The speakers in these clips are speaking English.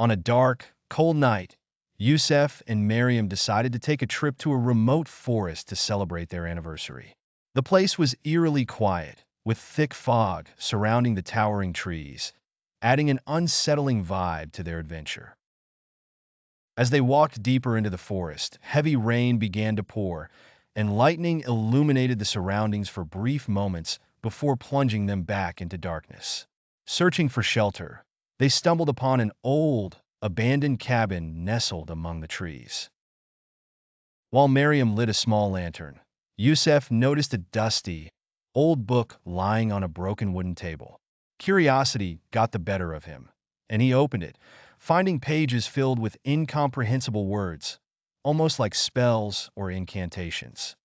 On a dark, cold night, Youssef and Mariam decided to take a trip to a remote forest to celebrate their anniversary. The place was eerily quiet, with thick fog surrounding the towering trees, adding an unsettling vibe to their adventure. As they walked deeper into the forest, heavy rain began to pour, and lightning illuminated the surroundings for brief moments before plunging them back into darkness. Searching for shelter, they stumbled upon an old, abandoned cabin nestled among the trees. While Miriam lit a small lantern, Youssef noticed a dusty, old book lying on a broken wooden table. Curiosity got the better of him, and he opened it, finding pages filled with incomprehensible words, almost like spells or incantations.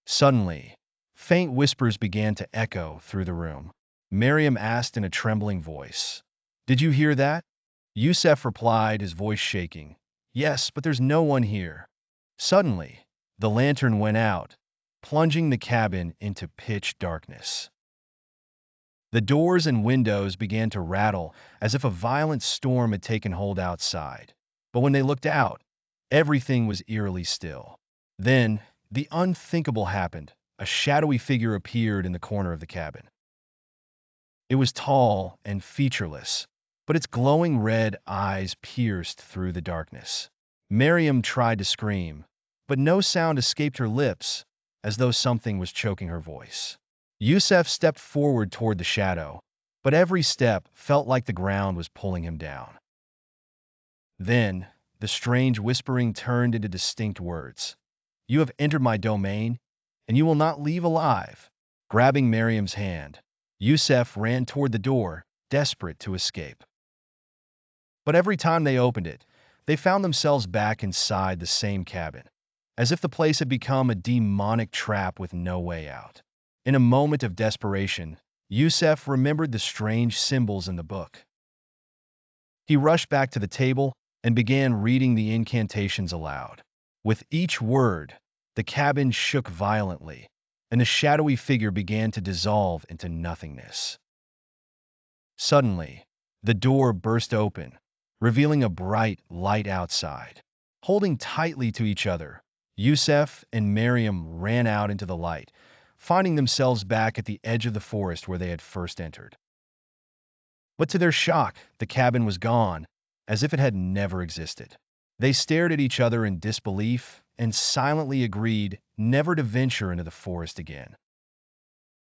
Suddenly, faint whispers began to echo through the room. Miriam asked in a trembling voice, "Did you hear that?" Youssef replied, his voice shaking, "Yes, but there's no one here." Suddenly, the lantern went out, plunging the cabin into pitch darkness. The doors and windows began to rattle as if a violent storm had taken hold outside. But when they looked out, everything was eerily still. Then, the unthinkable happened. A shadowy figure appeared in the corner of the cabin. It was tall and featureless, but its glowing red eyes pierced through the darkness. Miriam tried to scream, but no sound escaped her lips, as though something was choking her voice. Youssef stepped forward toward the shadow, but every step felt like the ground was pulling him down. Then, the strange whispering turned into distinct words. "You have entered my domain, and you will not leave alive." Grabbing Miriam's hand, Youssef ran toward the door, desperate to escape. But every time they opened it, they found themselves back inside the same cabin, as if the place had become a demonic trap with no way out. In a moment of desperation, Youssef remembered the strange symbols in the book. He rushed back to the table and began reading the incantations aloud. With each word, the cabin shook violently, and the shadowy figure began to dissolve into nothingness. Suddenly, the door burst open, revealing a bright light outside. Holding tightly to each other, Youssef and Mariam ran out into the light, finding themselves back at the edge of the forest where they had first entered. But to their shock, the cabin was gone, as if it had never existed. They stared at each other in disbelief and silently agreed never to venture into the forest again.